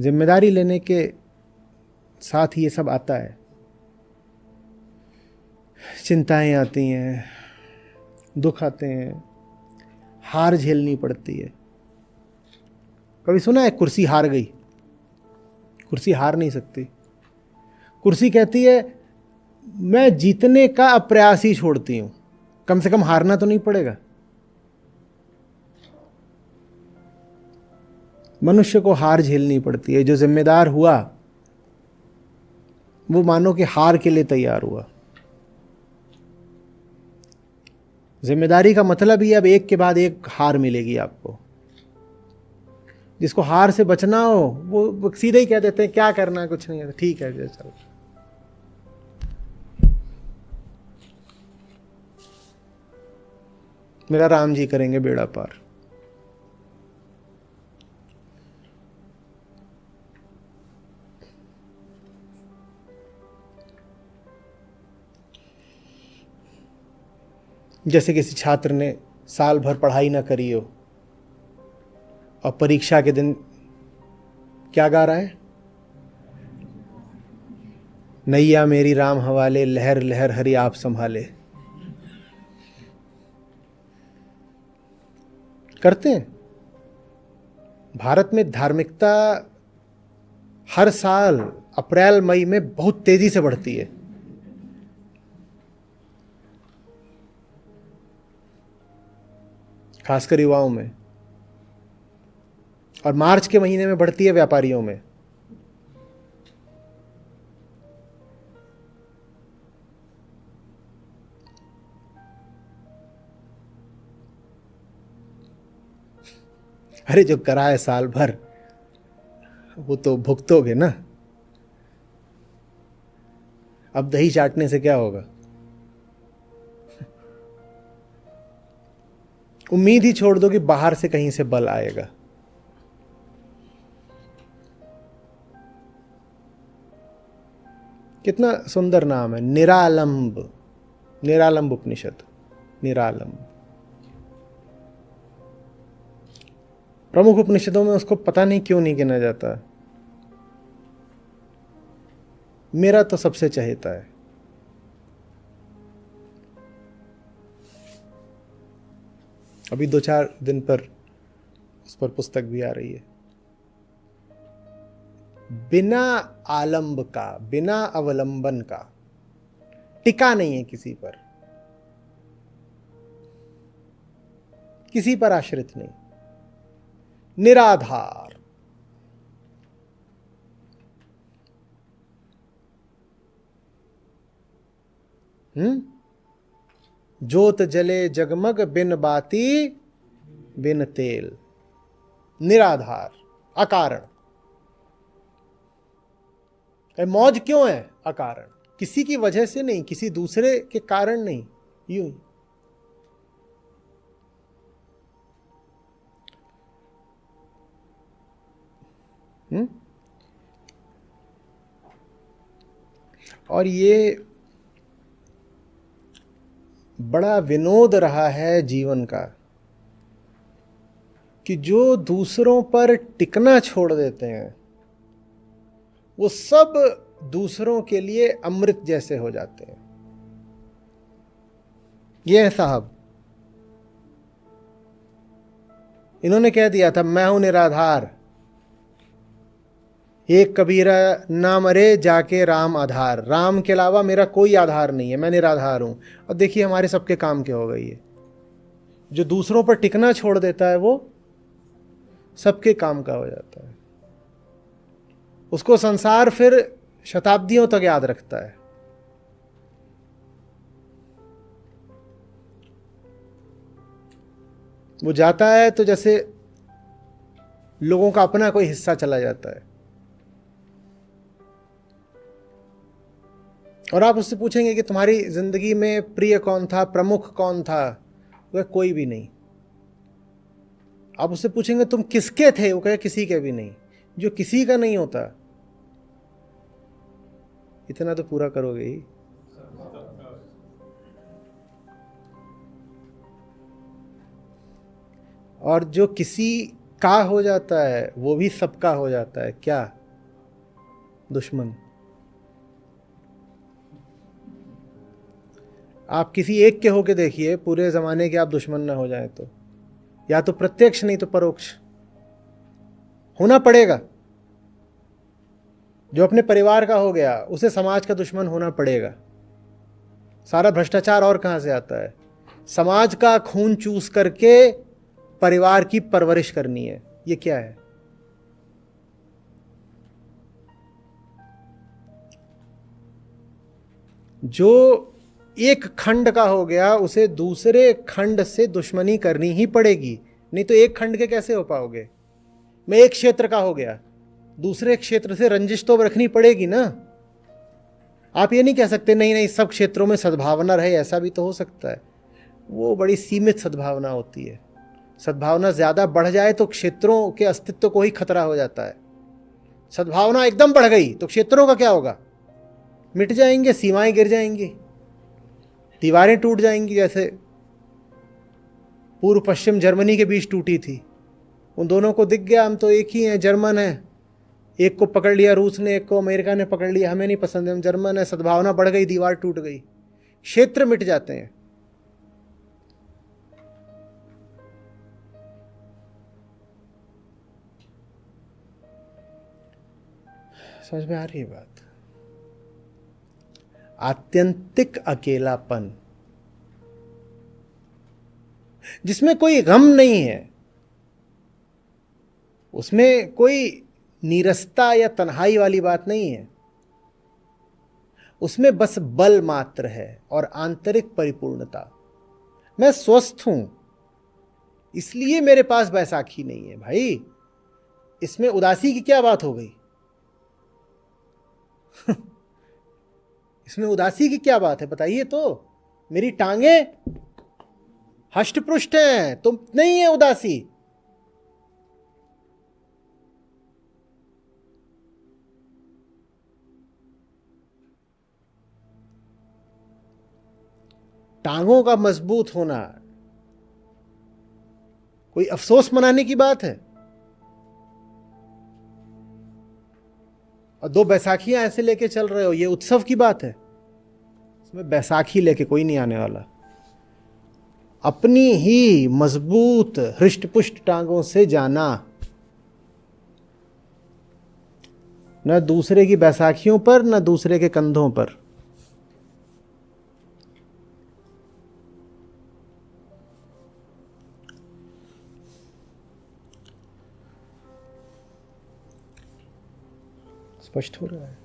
जिम्मेदारी लेने के साथ ही ये सब आता है। चिंताएं आती हैं, दुख आते हैं, हार झेलनी पड़ती है। कभी सुना है कुर्सी हार गई? कुर्सी हार नहीं सकती। कुर्सी कहती है मैं जीतने का अप्रयास ही छोड़ती हूं, कम से कम हारना तो नहीं पड़ेगा। मनुष्य को हार झेलनी पड़ती है। जो जिम्मेदार हुआ वो मानो कि हार के लिए तैयार हुआ। जिम्मेदारी का मतलब ही अब एक के बाद एक हार मिलेगी आपको। जिसको हार से बचना हो वो सीधे ही कह देते हैं क्या करना है, कुछ नहीं है, ठीक है चलो। मेरा राम जी करेंगे बेड़ा पार। जैसे किसी छात्र ने साल भर पढ़ाई ना करी हो और परीक्षा के दिन क्या गा रहा है? नैया मेरी राम हवाले, लहर लहर हरि आप संभाले। करते हैं। भारत में धार्मिकता हर साल अप्रैल मई में बहुत तेजी से बढ़ती है। खासकर युवाओं में, और मार्च के महीने में बढ़ती है व्यापारियों में। अरे जो करा है साल भर वो तो भुगतोगे ना। अब दही चाटने से क्या होगा? उम्मीद ही छोड़ दो कि बाहर से कहीं से बल आएगा। कितना सुंदर नाम है, निरालंब। निरालंब उपनिषद, निरालंब। प्रमुख उपनिषदों में उसको पता नहीं क्यों नहीं गिना जाता। मेरा तो सबसे चहेता है। अभी 2-4 दिन पर उस पर पुस्तक भी आ रही है। बिना आलंब का, बिना अवलंबन का, टिका नहीं है किसी पर, किसी पर आश्रित नहीं, निराधार। जोत जले जगमग बिन बाती बिन तेल। निराधार, अकारण। मौज क्यों है? अकारण, किसी की वजह से नहीं, किसी दूसरे के कारण नहीं, यूं ही। और ये बड़ा विनोद रहा है जीवन का कि जो दूसरों पर टिकना छोड़ देते हैं वो सब दूसरों के लिए अमृत जैसे हो जाते हैं। ये है साहब, इन्होंने कह दिया था मैं हूं निराधार। एक कबीरा ना मरे जाके राम आधार। राम के अलावा मेरा कोई आधार नहीं है, मैं निराधार हूं। और देखिए हमारे सबके काम क्या हो गई है। जो दूसरों पर टिकना छोड़ देता है वो सबके काम का हो जाता है। उसको संसार फिर शताब्दियों तक याद रखता है। वो जाता है तो जैसे लोगों का अपना कोई हिस्सा चला जाता है। और आप उससे पूछेंगे कि तुम्हारी जिंदगी में प्रिय कौन था, प्रमुख कौन था? वह कोई भी नहीं। आप उससे पूछेंगे तुम किसके थे? वो कहे किसी के भी नहीं। जो किसी का नहीं होता, इतना तो पूरा करोगे ही। और जो किसी का हो जाता है वो भी सबका हो जाता है। क्या? दुश्मन। आप किसी एक के होके देखिए, पूरे जमाने के आप दुश्मन ना हो जाए तो, या तो प्रत्यक्ष नहीं तो परोक्ष होना पड़ेगा। जो अपने परिवार का हो गया उसे समाज का दुश्मन होना पड़ेगा। सारा भ्रष्टाचार और कहां से आता है? समाज का खून चूस करके परिवार की परवरिश करनी है। ये क्या है? जो एक खंड का हो गया उसे दूसरे खंड से दुश्मनी करनी ही पड़ेगी, नहीं तो एक खंड के कैसे हो पाओगे? मैं एक क्षेत्र का हो गया, दूसरे क्षेत्र से रंजिश तो रखनी पड़ेगी ना। आप ये नहीं कह सकते नहीं नहीं सब क्षेत्रों में सद्भावना रहे, ऐसा भी तो हो सकता है। वो बड़ी सीमित सद्भावना होती है। सद्भावना ज्यादा बढ़ जाए तो क्षेत्रों के अस्तित्व को ही खतरा हो जाता है। सद्भावना एकदम बढ़ गई तो क्षेत्रों का क्या होगा? मिट जाएंगे, सीमाएं गिर जाएंगी, दीवारें टूट जाएंगी। जैसे पूर्व पश्चिम जर्मनी के बीच टूटी थी, उन दोनों को दिख गया हम तो एक ही हैं, जर्मन है। एक को पकड़ लिया रूस ने, एक को अमेरिका ने पकड़ लिया, हमें नहीं पसंद है, हम जर्मन है। सद्भावना बढ़ गई, दीवार टूट गई, क्षेत्र मिट जाते हैं। समझ में आ रही है बात? आत्यंतिक अकेलापन जिसमें कोई गम नहीं है, उसमें कोई नीरसता या तन्हाई वाली बात नहीं है, उसमें बस बल मात्र है और आंतरिक परिपूर्णता। मैं स्वस्थ हूं इसलिए मेरे पास बैसाखी नहीं है। भाई इसमें उदासी की क्या बात हो गई? इसमें उदासी की क्या बात है बताइए तो? मेरी टांगे हष्टपुष्ट हैं, तुम नहीं है उदासी। टांगों का मजबूत होना कोई अफसोस मनाने की बात है? और 2 बैसाखियां ऐसे लेके चल रहे हो, ये उत्सव की बात है। इसमें बैसाखी लेके कोई नहीं आने वाला। अपनी ही मजबूत हृष्टपुष्ट टांगों से जाना, न दूसरे की बैसाखियों पर न दूसरे के कंधों पर। स्पष्ट हो रहा है?